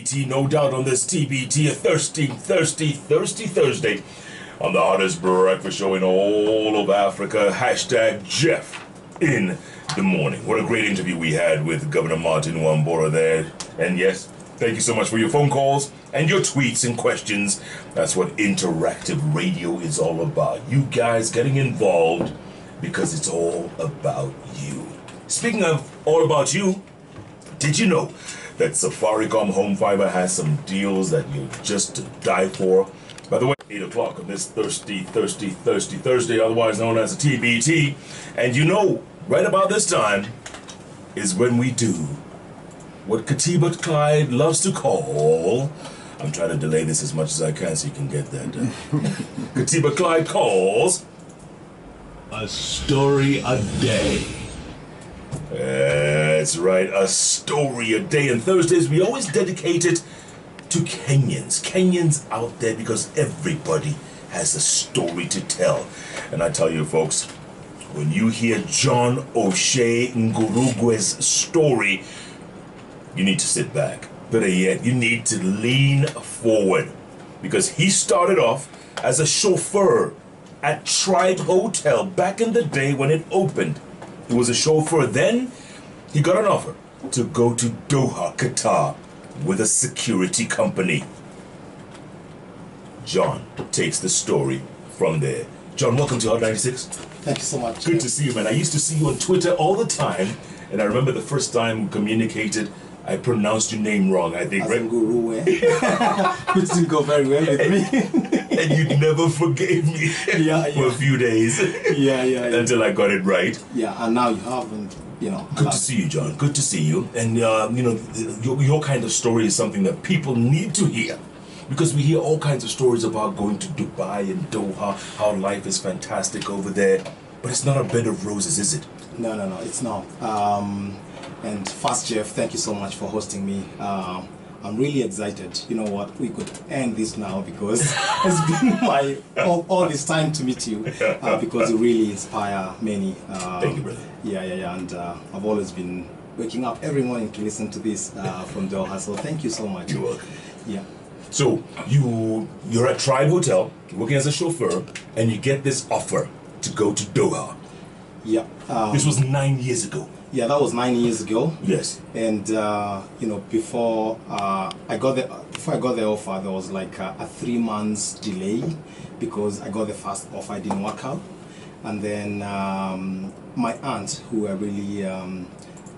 TBT, no doubt on this TBT, a thirsty Thursday on the hottest breakfast show in all of Africa. Hashtag Jeff in the morning. What a great interview we had with Governor Martin Wambora there. And yes, thank you so much for your phone calls and your tweets and questions. That's what interactive radio is all about. You guys getting involved because it's all about you. Speaking of all about you, did you know that Safaricom Home Fiber has some deals that you're just to die for? By the way, 8 o'clock on this thirsty Thursday, otherwise known as a TBT. And you know, right about this time is when we do what Katiba Clyde loves to call, I'm trying to delay this as much as I can so you can get that done. Katiba Clyde calls a story a day. That's right, a story a day. And Thursdays we always dedicate it to Kenyans out there, because everybody has a story to tell. And I tell you folks, when you hear John O'Shea Ngurugwe's story, you need to sit back. Better yet, you need to lean forward, because he started off as a chauffeur at Tribe Hotel back in the day when it opened. He was a chauffeur. Then he got an offer to go to Doha, Qatar, with a security company. John takes the story from there. John, welcome to Hot 96. Thank you so much. Good to see you, man. I used to see you on Twitter all the time, and I remember the first time we communicated, I pronounced your name wrong, I think, right? Ngurugwe. Which didn't go very well with me. And you never forgave me for a few days. Yeah. Until I got it right. Yeah, and now you haven't, you know. Good to see you, John. Good to see you. And, you know, your kind of story is something that people need to hear. Because we hear all kinds of stories about going to Dubai and Doha, how life is fantastic over there. But it's not a bed of roses, is it? No, it's not. And first, Jeff, thank you so much for hosting me. I'm really excited. You know what? We could end this now, because it's been my all this time to meet you, because you really inspire many. Thank you, brother. Yeah. And I've always been waking up every morning to listen to this from Doha. So thank you so much. You're welcome. Yeah. So you're at Tribe Hotel, working as a chauffeur, and you get this offer to go to Doha. Yeah. This was 9 years ago. Yeah, that was 9 years ago. Yes. And you know, before I got the offer, there was like a 3 months delay, because I got the first offer, it didn't work out, and then my aunt, who I really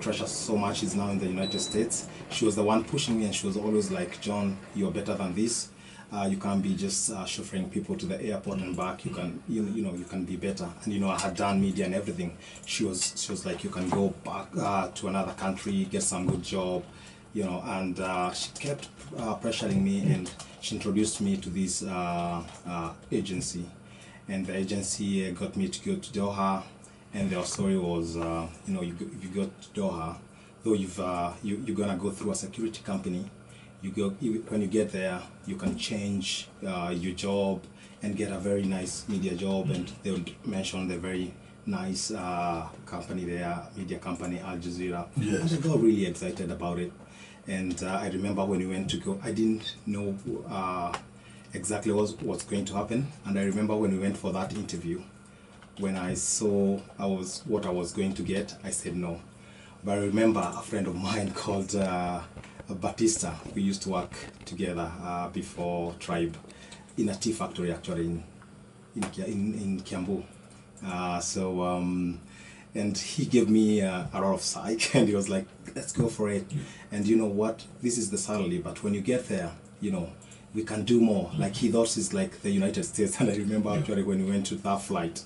treasure so much, is now in the United States. She was the one pushing me, and she was always like, "John, you're better than this. You can't be just chauffeuring people to the airport and back. You can, you know, you can be better." And you know, I had done media and everything. She was like, "You can go back to another country, get some good job," you know. And she kept pressuring me, and she introduced me to this agency, and the agency got me to go to Doha. And their story was, you know, if you go to Doha, though you're gonna go through a security company. When you get there, you can change your job and get a very nice media job, and they would mention the very nice company there, media company, Al Jazeera. Yes. And I got really excited about it. And I remember when we went to go, I didn't know exactly what's going to happen. And I remember when we went for that interview, when I saw what I was going to get, I said no. But I remember a friend of mine called Batista. We used to work together before Tribe in a tea factory, actually in Kiambu. And he gave me a lot of psych, and he was like, "Let's go for it." And you know what? This is the salary, but when you get there, you know, we can do more. Like, he thought it's like the United States. And I remember actually when we went to that flight,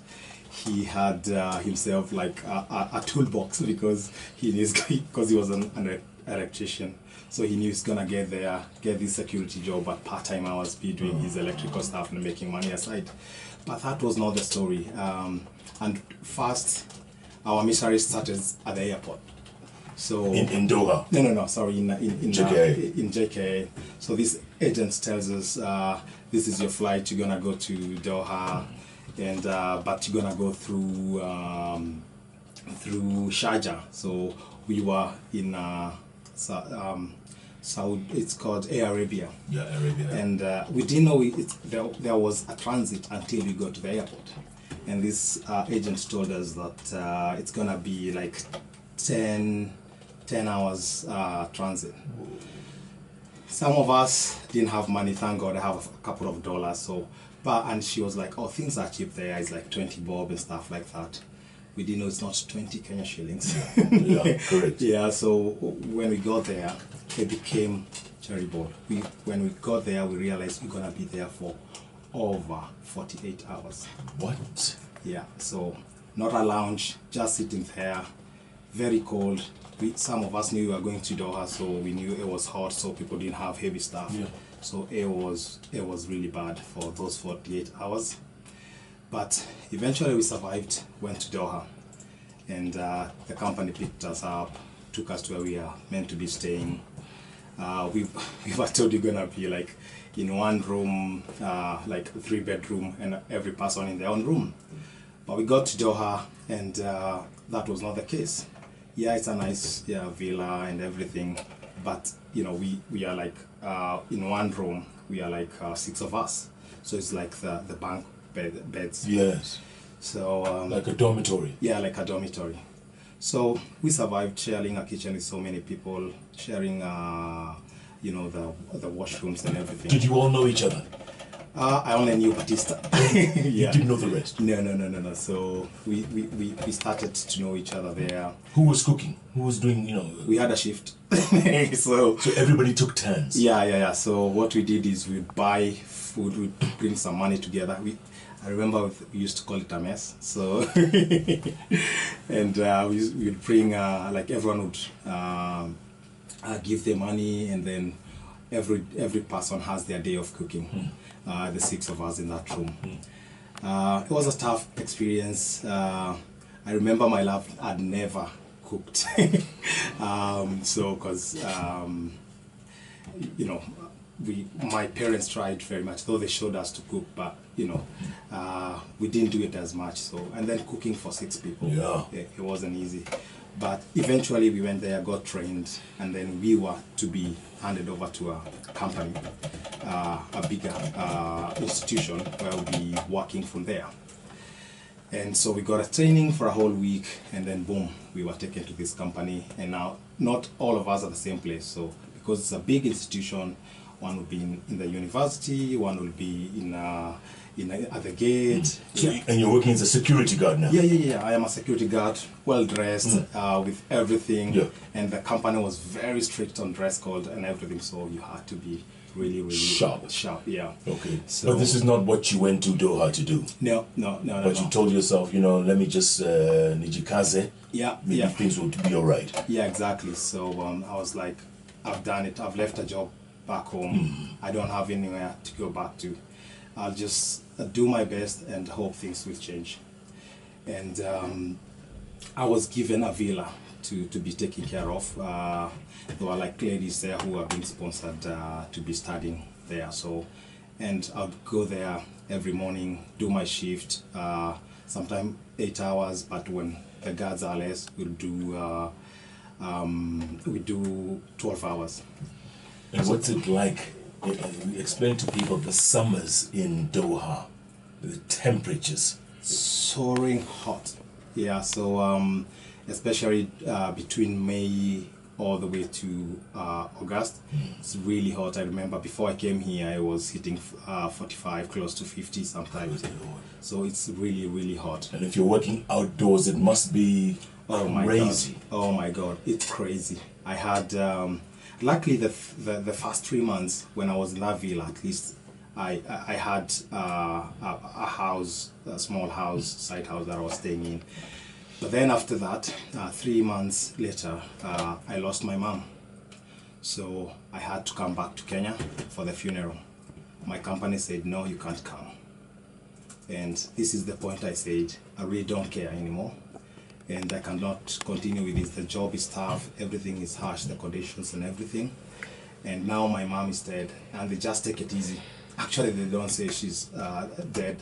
he had himself like a toolbox, because he was an electrician. So he knew he's gonna get this security job at part-time hours, be doing his electrical stuff and making money aside. But that was not the story. And first, our misery started at the airport. So in Doha. No, sorry, in JKA. In JKA. So this agent tells us, this is your flight. You're gonna go to Doha, and but you're gonna go through Sharjah. So we were in It's called Air Arabia. Yeah, Arabia. And we didn't know there was a transit until we got to the airport. And this agent told us that it's gonna be like 10 hours transit. Some of us didn't have money, thank God I have a couple of dollars. So, and she was like, oh, things are cheap there, it's like 20 bob and stuff like that. We didn't know it's not 20 Kenya shillings. Yeah, correct. Yeah, so when we got there, it became terrible. When we got there, we realized we're gonna be there for over 48 hours. What? Yeah, so not a lounge, just sitting there, very cold. Some of us knew we were going to Doha, so we knew it was hot, so people didn't have heavy stuff. Yeah. So it was really bad for those 48 hours. But eventually we survived, went to Doha, and the company picked us up, took us to where we are meant to be staying. We were told you're gonna be like in one room, like a 3-bedroom, and every person in their own room. But we got to Doha, and that was not the case. Yeah, it's a nice villa and everything, but you know, we are like in one room, we are like 6 of us. So it's like the bunk beds. Yes. So like a dormitory. Yeah, like a dormitory. So we survived sharing a kitchen with so many people, sharing you know, the washrooms and everything. Did you all know each other? I only knew Batista. Yeah. You didn't know the rest? No. So we started to know each other there. Who was cooking? Who was doing, you know? We had a shift. So everybody took turns? Yeah. So what we did is we'd buy food, we'd bring some money together. I remember we used to call it a mess. So, and we'd bring, like everyone would give their money, and then every person has their day of cooking. The 6 of us in that room. It was a tough experience. I remember my love had never cooked. So, because, you know, my parents tried very much, though they showed us to cook, but, you know, we didn't do it as much. So, and then cooking for 6 people, it wasn't easy. But eventually we went there, got trained, and then we were to be handed over to a company, a bigger institution where we'll be working from there. And so we got a training for a whole week, and then boom, we were taken to this company. And now not all of us are the same place. So because it's a big institution, one will be in the university, one will be at the gate. So, and you're working as a security guard now? Yeah. I am a security guard, well dressed, with everything. Yeah. And the company was very strict on dress code and everything, so you had to be really sharp. Yeah. Okay. So, but this is not what you went to Doha to do? No. But you told yourself, you know, let me just nijikaze. Yeah. Maybe things will be all right. Yeah, exactly. So I was like, I've done it. I've left a job back home. I don't have anywhere to go back to. I'll just do my best and hope things will change. And I was given a villa to be taken care of. There were like ladies there who were being sponsored to be studying there. So, and I'd go there every morning, do my shift, sometimes 8 hours, but when the guards are less, we do 12 hours. And what's it like? Explain to people the summers in Doha, the temperatures. Soaring hot. Yeah, so especially between May all the way to August, it's really hot. I remember before I came here, I was hitting 45, close to 50 sometimes. So it's really hot. And if you're working outdoors, it must be crazy. Oh my God, it's crazy. I had, luckily the first 3 months when I was in that villa, at least I had a house, a small house, side house that I was staying in. But then after that, 3 months later, I lost my mom. So I had to come back to Kenya for the funeral. My company said, no, you can't come. And this is the point I said, I really don't care anymore. And I cannot continue with this. The job is tough, everything is harsh, the conditions and everything. And now my mom is dead, and they just take it easy. Actually, they don't say she's dead.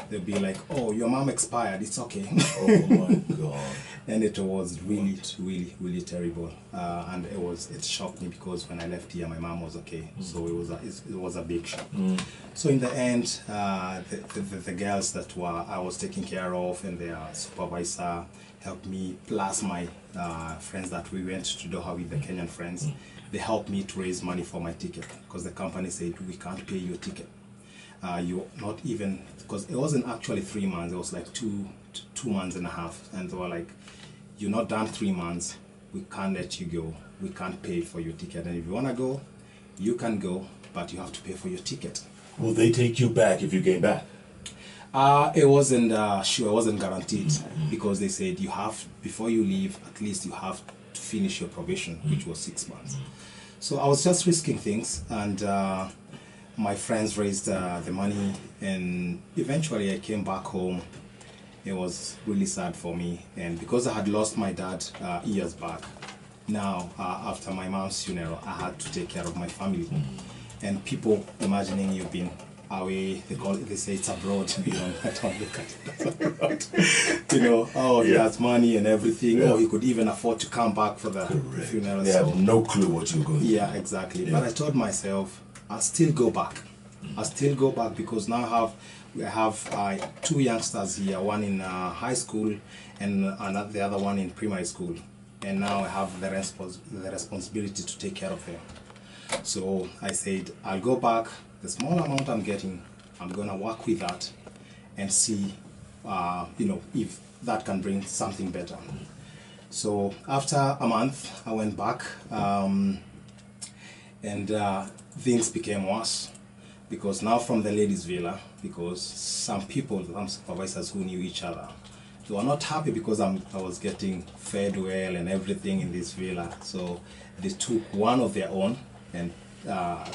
They'll be like, "Oh, your mom expired. It's okay." Oh my God! And it was really, really terrible. And it shocked me because when I left here, my mom was okay. So it was a big shock. So in the end, the girls that I was taking care of and their supervisor helped me, plus my friends that we went to Doha with, the Kenyan friends. They helped me to raise money for my ticket because the company said we can't pay your ticket. You're not even, because it wasn't actually 3 months, it was like two months and a half, and they were like, you're not done 3 months, we can't let you go, we can't pay for your ticket, and if you want to go, you can go, but you have to pay for your ticket. Will they take you back if you came back? It wasn't sure, it wasn't guaranteed, because they said you have, before you leave, at least you have to finish your probation, which was 6 months. So I was just risking things, and my friends raised the money, and eventually I came back home. It was really sad for me, and because I had lost my dad years back, now after my mom's funeral, I had to take care of my family. And people imagining you've been away, they say it's abroad. You know, I don't look at it as abroad. You know, oh, he has money and everything. Oh, he could even afford to come back for the funeral. They have no clue what you're going to do. Yeah, exactly. But I told myself, I'll still go back. I'll still go back because now I have 2 youngsters here, one in high school and the other one in primary school. And now I have the responsibility to take care of them. So I said, I'll go back. The small amount I'm getting, I'm going to work with that and see, you know, if that can bring something better. So after a month, I went back, and things became worse. Because now from the ladies' villa, because some people, some supervisors who knew each other, they were not happy because I was getting fed well and everything in this villa. So they took one of their own and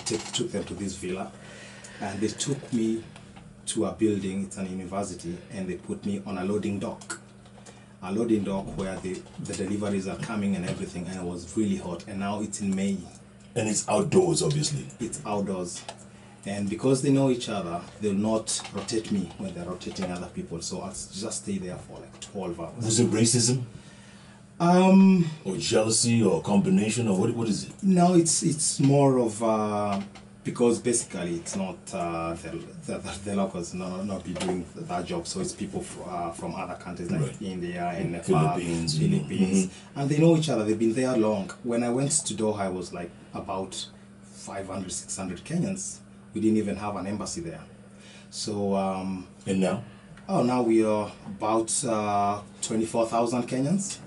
took them to this villa, and they took me to a building, it's an university, and they put me on a loading dock. A loading dock where the deliveries are coming and everything, and it was really hot, and now it's in May. And it's outdoors, obviously. It's outdoors. And because they know each other, they'll not rotate me when they're rotating other people. So I'll just stay there for like 12 hours. Was it racism? Or jealousy, or combination, or what is it? No, it's more of because basically it's not the locals not be doing that job. So it's people from other countries like India and Nepal, Philippines, and they know each other. They've been there long. When I went to Doha, I was like about 500, 600 Kenyans. We didn't even have an embassy there. So and now? Oh, now we are about 24,000 Kenyans.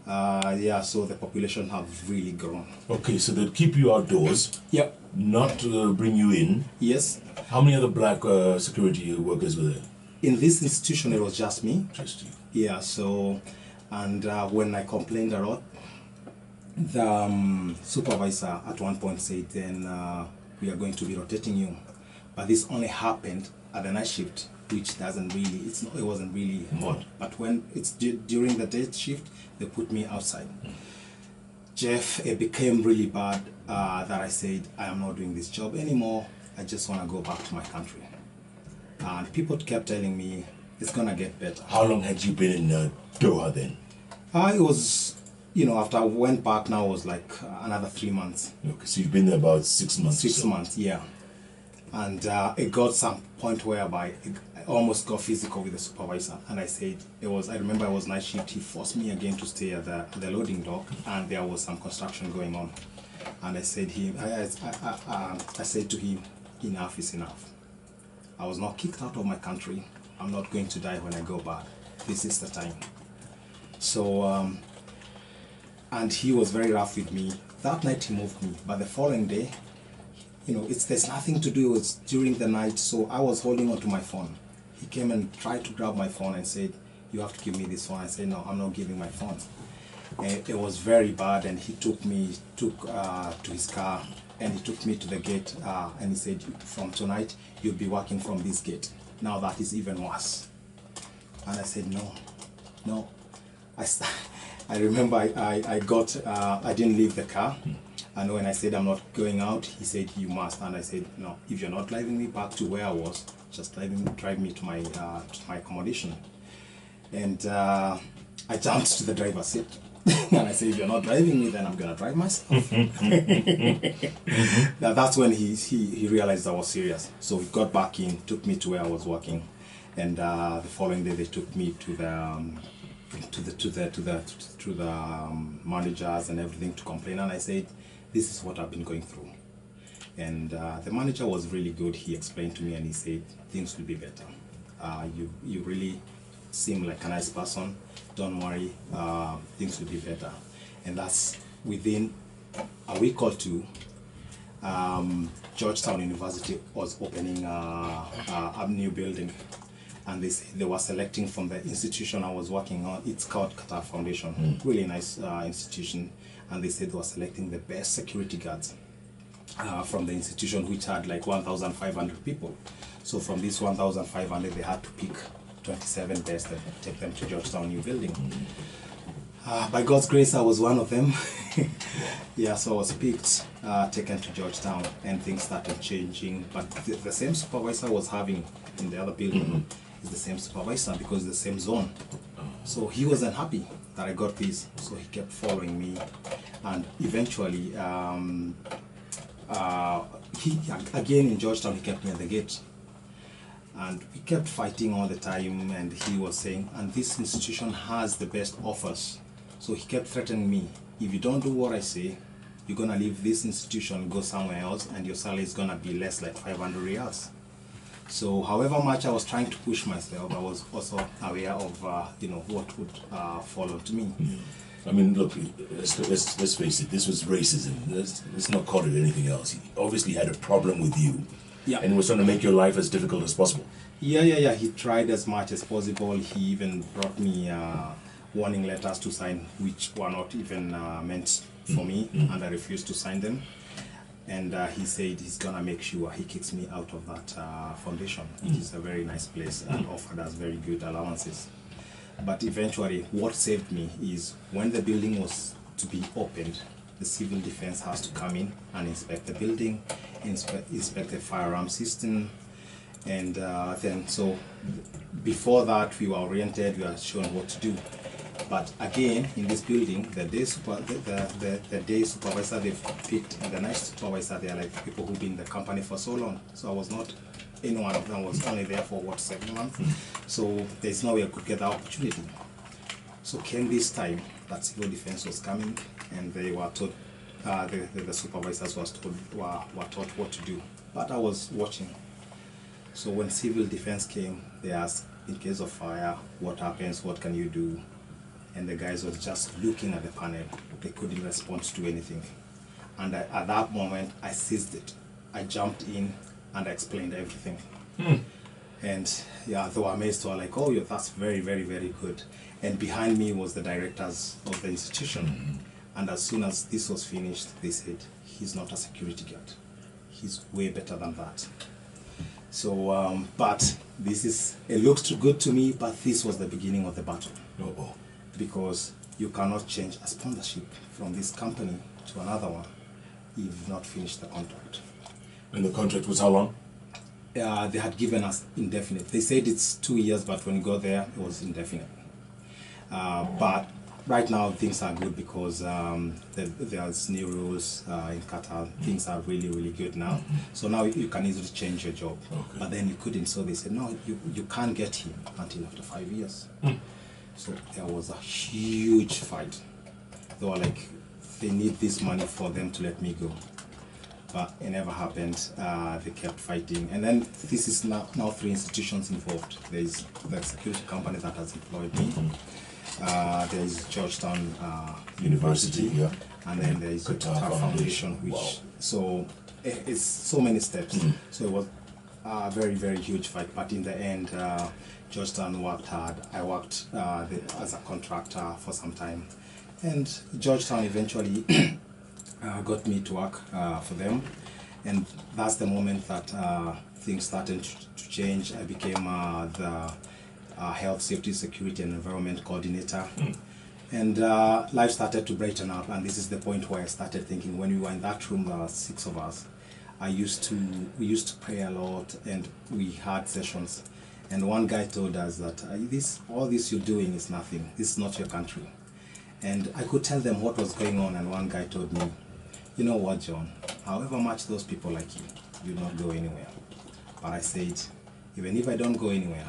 Yeah, so the population have really grown. Okay, so they'd keep you outdoors. Yep. Not bring you in. Yes. How many other black security workers were there? In this institution, it was just me. Just you. Yeah. So, and when I complained a lot, the supervisor at one point said, "Then we are going to be rotating you," but this only happened at the night shift, which doesn't really, it wasn't really hot. But when it's during the day shift, they put me outside. Jeff, it became really bad that I said, I am not doing this job anymore. I just want to go back to my country. And people kept telling me, it's going to get better. How long had you been in Doha then? It was, you know, after I went back now, it was like another 3 months. Okay, so you've been there about 6 months. 6 months, yeah. And it got some point whereby I almost got physical with the supervisor, and I said, I remember it was night shift, he forced me again to stay at the loading dock, and there was some construction going on. And I said I said to him, enough is enough. I was not kicked out of my country. I'm not going to die when I go back. This is the time. So, and he was very rough with me. That night he moved me, but the following day, you know, there's nothing to do, it's during the night, so I was holding on to my phone. He came and tried to grab my phone and said, you have to give me this phone. I said, no, I'm not giving my phone. And it was very bad, and he took me to his car, and he took me to the gate, and he said, from tonight, you'll be working from this gate. Now that is even worse. And I said, no. I remember I didn't leave the car. And when I said I'm not going out, he said you must. And I said, no, if you're not driving me back to where I was, just drive me to my accommodation. And I jumped to the driver's seat. And I said, if you're not driving me, then I'm gonna drive myself. Now that's when he realized I was serious. So he got back in, took me to where I was working, and the following day they took me to the managers and everything to complain. And I said, this is what I've been going through. And the manager was really good. He explained to me and he said, things will be better. You really seem like a nice person. Don't worry, things will be better. And that's within a week or two. Georgetown University was opening a new building, and they were selecting from the institution I was working on. It's called Qatar Foundation, really nice institution, and they said they were selecting the best security guards from the institution, which had like 1,500 people. So from this 1,500, they had to pick 27 best and take them to Georgetown new building. By God's grace, I was one of them. Yeah, so I was picked, taken to Georgetown, and things started changing. But the same supervisor I was having in the other building is the same supervisor, because the same zone. So he wasn't happy that I got this, so he kept following me, and eventually, again in Georgetown, he kept me at the gate. And we kept fighting all the time, and he was saying, and this institution has the best offers. So he kept threatening me, if you don't do what I say, you're gonna leave this institution, go somewhere else, and your salary is gonna be less, like 500 riyals. So however much I was trying to push myself, I was also aware of what would follow to me. I mean, look, let's face it, this was racism. Let's not call it anything else. He obviously had a problem with you. Yeah. And was trying to make your life as difficult as possible. Yeah. He tried as much as possible. He even brought me warning letters to sign, which were not even meant for me, and I refused to sign them. And he said he's gonna make sure he kicks me out of that foundation, which is a very nice place and offered us very good allowances. But eventually, what saved me is when the building was to be opened, the civil defense has to come in and inspect the building, inspect the firearm system, and then so before that we were oriented, we were shown what to do. But again, in this building, the day supervisor they've picked and the night supervisor, they are like people who've been in the company for so long. So I was not, any one of them was only there for what, 7 months. So there's no way I could get the opportunity. So came this time that civil defense was coming, and they were taught, the supervisors were taught what to do. But I was watching. So when civil defense came, they asked, in case of fire, what happens, what can you do? And the guys were just looking at the panel. They couldn't respond to anything. And at that moment, I seized it. I jumped in and I explained everything. And yeah, they were amazed. They were like, oh, yeah, that's very, very, very good. And behind me was the directors of the institution. And as soon as this was finished, they said, he's not a security guard. He's way better than that. So, but this is, it looks too good to me, but this was the beginning of the battle. Because you cannot change a sponsorship from this company to another one if you've not finished the contract. And the contract was how long? They had given us indefinite. They said it's 2 years, but when you go there, it was indefinite. But right now things are good because there's new rules in Qatar. Things are really, really good now. So now you can easily change your job. Okay. But then you couldn't, so they said, no, you can't get him until after 5 years. So there was a huge fight. They were like, they need this money for them to let me go. But it never happened. They kept fighting. And then this is now 3 institutions involved. There is the security company that has employed me. There is Georgetown University. Yeah. And then there is Qatar Foundation, which, so it's so many steps. So it was a very, very huge fight. But in the end, Georgetown worked hard. I worked as a contractor for some time. And Georgetown eventually got me to work for them. And that's the moment that things started to change. I became the Health, Safety, Security and Environment Coordinator. And life started to brighten up, and this is the point where I started thinking. When we were in that room, there were 6 of us. We used to pray a lot, and we had sessions. And one guy told us that all this you're doing is nothing. This is not your country. And I could tell them what was going on, and one guy told me, you know what, John, however much those people like you, you don't go anywhere. But I said, even if I don't go anywhere,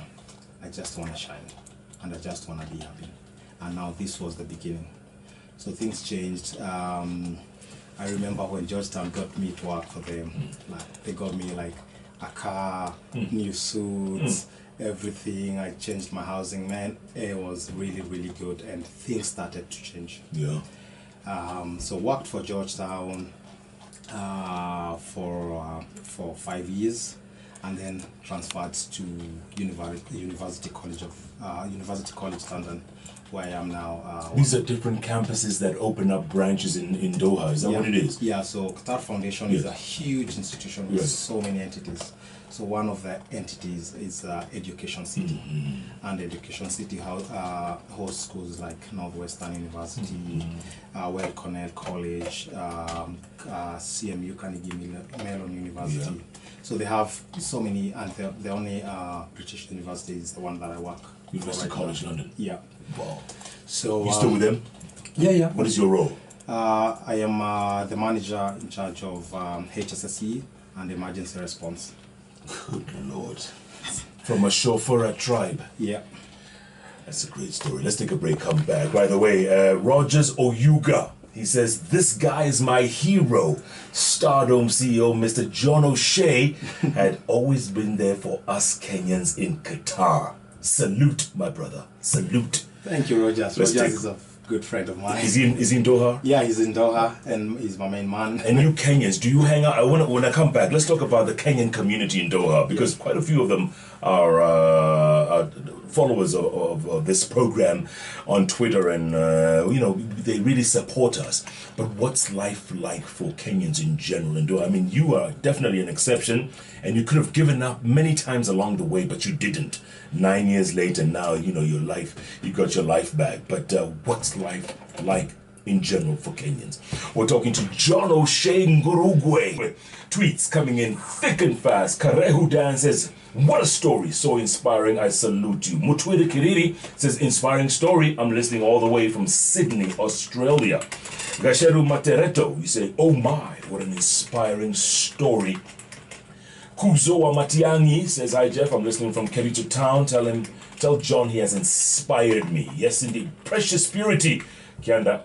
I just want to shine, and I just want to be happy. And now this was the beginning. So things changed. I remember when Georgetown got me to work for them, like, they got me like a car, new suits, everything. I changed my housing, man. It was really, really good, and things started to change. Yeah. So worked for Georgetown for 5 years, and then transferred to University College London, where I am now. These are different campuses that open up branches in Doha. Is that what it is? Yeah, so Qatar Foundation is a huge institution with so many entities. So one of the entities is Education City, and Education City hosts schools like Northwestern University, Well Cornell College, CMU Carnegie Mellon University. So they have so many, and the only British university is the one that I work. University College London. Yeah. Wow. So you still with them? Yeah. What is your role? I am the manager in charge of HSSE and emergency response. Good Lord. From a chauffeur at Tribe. Yeah. That's a great story. Let's take a break, come back. By the way, Rogers Oyuga, he says, this guy is my hero. Stardom CEO Mr. John O'Shea had always been there for us Kenyans in Qatar. Salute, my brother. Salute. Thank you, Rogers. Rogers is a good friend of mine. Is he in Doha? Yeah, he's in Doha, and he's my main man. And you Kenyans, do you hang out? When I come back, let's talk about the Kenyan community in Doha, because quite a few of them are followers of this program on Twitter, and they really support us. But what's life like for Kenyans in general in Doha? I mean, you are definitely an exception, and you could have given up many times along the way, but you didn't. 9 years later, now you got your life back. But what's life like in general for Kenyans? We're talking to John O'Shea Ngurugwe. Tweets coming in thick and fast. Karehu Dan says, what a story, so inspiring, I salute you. Mutwiri Kiriri says, inspiring story, I'm listening all the way from Sydney, Australia. Gasheru Matereto, you say, oh my, what an inspiring story. Kuzoa Matiangi says, hi Jeff, I'm listening from Kericho Town. Tell John he has inspired me. Yes indeed. Precious Purity. Kianda,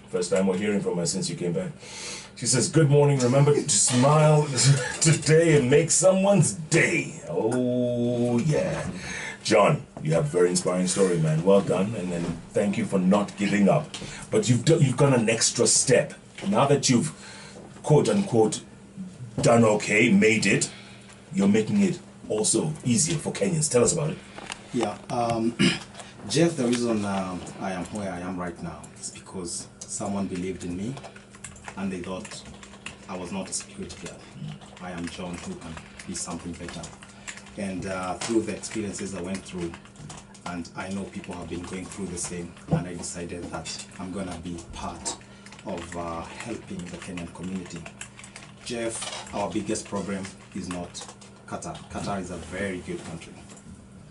first time we're hearing from her since you came back. She says, good morning, remember to smile today and make someone's day. Oh yeah. John, you have a very inspiring story, man. Well done, and then thank you for not giving up. But you've gone an extra step. Now that you've, quote unquote, done okay, made it, you're making it also easier for Kenyans. Tell us about it. Yeah, Jeff, the reason I am where I am right now is because someone believed in me, and they thought I was not a security guard. I am John who can be something better. And through the experiences I went through, and I know people have been going through the same, and I decided that I'm gonna be part of helping the Kenyan community. Jeff, our biggest problem is not Qatar. Qatar is a very good country.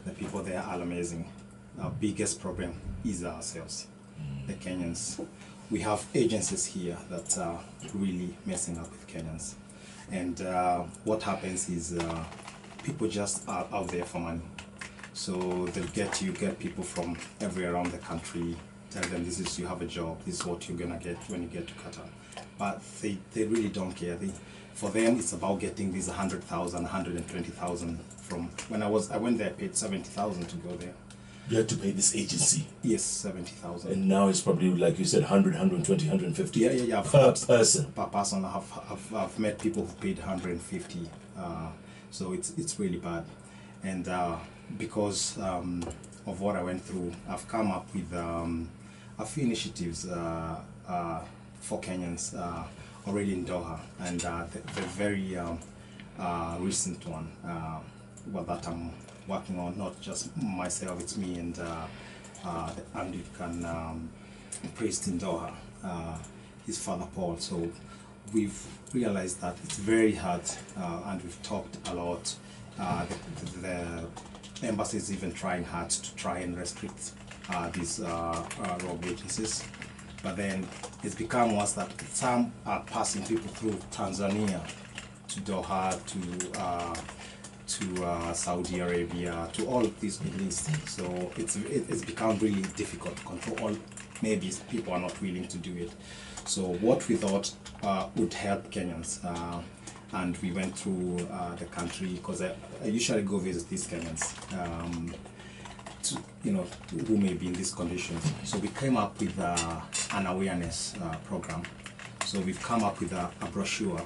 The people there are amazing. Our biggest problem is ourselves, the Kenyans. We have agencies here that are really messing up with Kenyans. And what happens is people just are out there for money. So you get people from everywhere around the country, tell them you have a job, this is what you're gonna get when you get to Qatar. But they really don't care. For them, it's about getting these 100,000, 120,000 from, when I went there, I paid 70,000 to go there. You had to pay this agency? Yes, 70,000. And now it's probably, like you said, 100, 120, 150? Yeah. Per person? Per person. I've met people who paid 150. So it's really bad. And because of what I went through, I've come up with a few initiatives for Kenyans already in Doha, and the very recent one that I'm working on, not just myself, it's me and the Anglican priest in Doha, his father Paul. So we've realized that it's very hard, and we've talked a lot. The embassy is even trying hard to try and restrict these rogue agencies. But then it's become worse that some are passing people through Tanzania to Doha, to Saudi Arabia, to all of these Middle East. So it's become really difficult to control. Maybe people are not willing to do it. So what we thought would help Kenyans, and we went through the country, because I usually go visit these Kenyans, who may be in these conditions. So we came up with an awareness program. So we've come up with a brochure,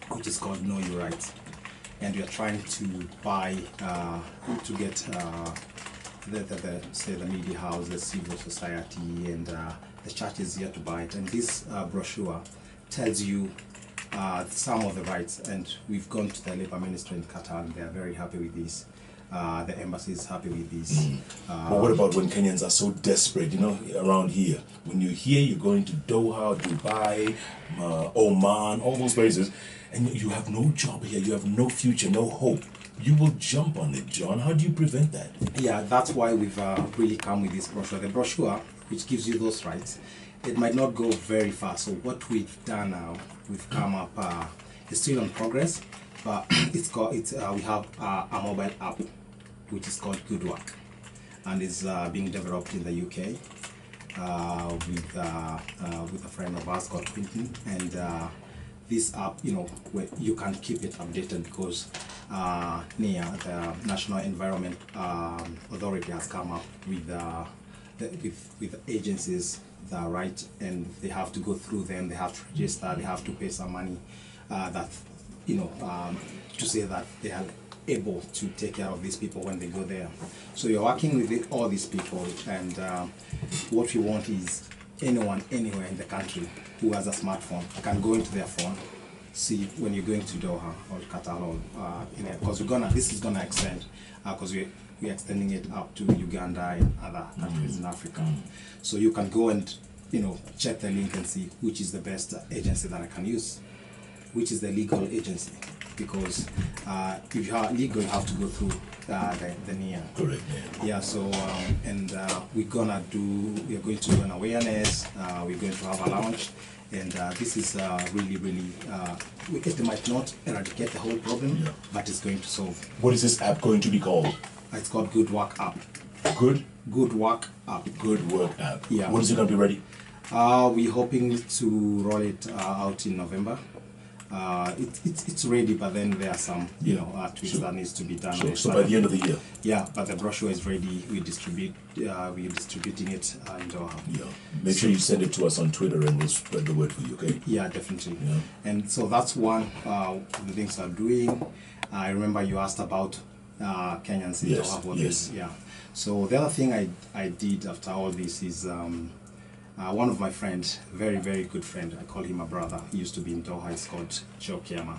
which is called Know Your Rights. And we are trying to buy, to get the media house, the civil society, and the churches here to buy it. And this brochure tells you some of the rights, and we've gone to the Labor Ministry in Qatar, and they are very happy with this. The embassy is happy with this. But what about when Kenyans are so desperate, around here? When you hear you're going to Doha, Dubai, Oman, all those places, and you have no job here, you have no future, no hope, you will jump on it, John. How do you prevent that? Yeah, that's why we've really come with this brochure. The brochure, which gives you those rights, it might not go very far. So what we've done now, we've come up, it's still on progress, but we have a mobile app, which is called Good Work, and is being developed in the UK with a friend of ours called Quentin. And this app, where you can keep it updated, because NIA, the National Environment Authority, has come up with agencies that are right, and they have to go through them, they have to register, they have to pay some money to say that they are able to take care of these people when they go there. So you're working with all these people, and what we want is anyone, anywhere in the country who has a smartphone can go into their phone, see when you're going to Doha or Qatar, or because this is gonna extend, because we're extending it up to Uganda and other countries in Africa. So you can go and check the link and see which is the best agency that I can use, which is the legal agency, because if you are legal, you have to go through the NIA. Correct. Yeah. So we're going to do an awareness. We're going to have a launch, and this is really it might not eradicate the whole problem, but it's going to solve. What is this app going to be called? It's called Good Work App. Good Work App. Good Work App. Yeah. When is it going to be ready? We're hoping to roll it out in November. It's ready, but then there are some tweaks that needs to be done. So by the end of the year. Yeah, but the brochure is ready. We're distributing it in Doha. Yeah. Make sure you send it to us on Twitter, and we'll spread the word for you. Okay. Yeah, definitely. Yeah. And so that's one of the things I'm doing. I remember you asked about Kenyans in Doha for this. Yeah. So the other thing I did after all this is one of my friends, very good friend, I call him a brother. He used to be in Doha. He's called Joe Kiama,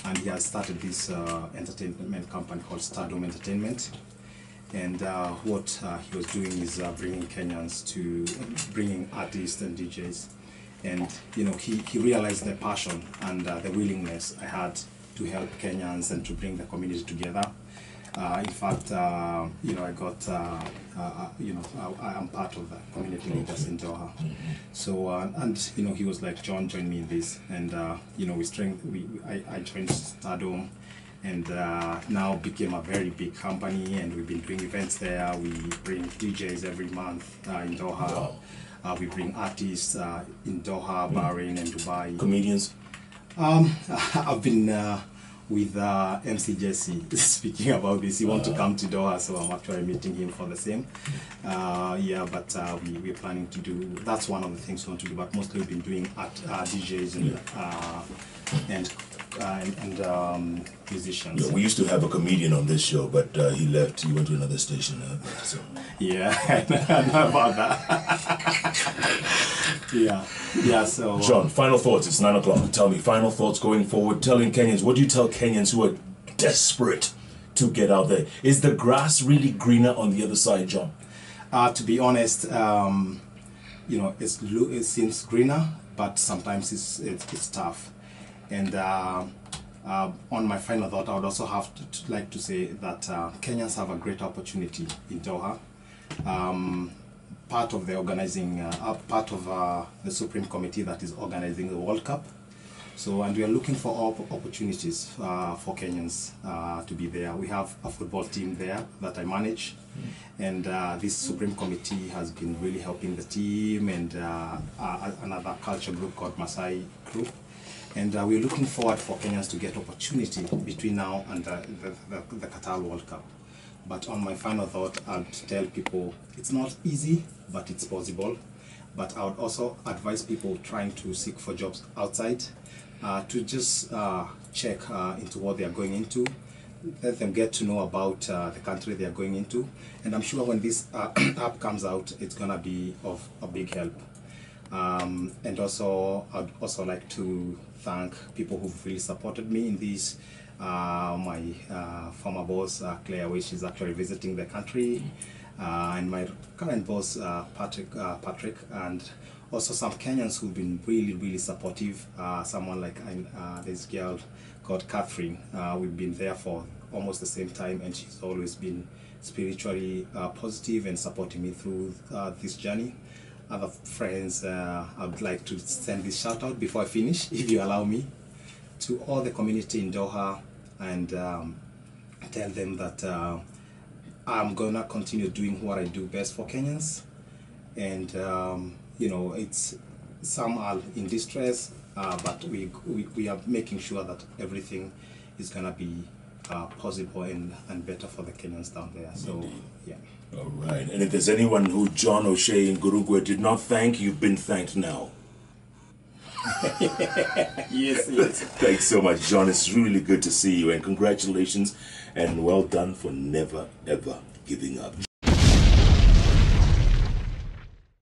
and he has started this entertainment company called Stardom Entertainment. And what he was doing is bringing artists and DJs, and he realized the passion and the willingness I had to help Kenyans and to bring the community together. In fact, I got, I am part of the community leaders in Doha. So, he was like, John, join me in this. And, I joined Stardom, and now became a very big company, and we've been doing events there. We bring DJs every month in Doha. Wow. We bring artists in Doha, Bahrain, and Dubai. Comedians? I've been with MC Jesse speaking about this. He wants to come to Doha, so I'm actually meeting him for the same. But we're planning to do, that's one of the things we want to do, but mostly we've been doing DJs and musicians. Yeah, we used to have a comedian on this show, but he left. He went to another station. So. Yeah, I know about that. So... John, final thoughts. It's 9 o'clock. Tell me, final thoughts going forward. Telling Kenyans, what do you tell Kenyans who are desperate to get out there? Is the grass really greener on the other side, John? To be honest, it seems greener, but sometimes it's tough. And on my final thought, I would also have to like to say that Kenyans have a great opportunity in Doha. Part of the organizing, part of the Supreme Committee that is organizing the World Cup. So, and we are looking for opportunities for Kenyans to be there. We have a football team there that I manage, and this Supreme Committee has been really helping the team, and another culture group called Maasai Group. And we're looking forward for Kenyans to get opportunity between now and the Qatar World Cup. But on my final thought, I'd tell people it's not easy, but it's possible. But I would also advise people trying to seek for jobs outside to just check into what they are going into, let them get to know about the country they are going into. And I'm sure when this app comes out, it's going to be of a big help. And also, I'd also like to thank people who've really supported me in this. My former boss, Claire, which is actually visiting the country, and my current boss, Patrick, and also some Kenyans who've been really supportive. Someone like this girl called Catherine. We've been there for almost the same time, and she's always been spiritually positive and supporting me through this journey. Other friends, I would like to send this shout out before I finish, if you allow me, to all the community in Doha, and tell them that I'm gonna continue doing what I do best for Kenyans. And it's some are in distress, but we are making sure that everything is gonna be possible and better for the Kenyans down there. So indeed. Yeah. All right. And if there's anyone who John O'Shea in Ngurugwe did not thank, you've been thanked now. Yes. Thanks so much, John. It's really good to see you, and congratulations and well done for never ever giving up.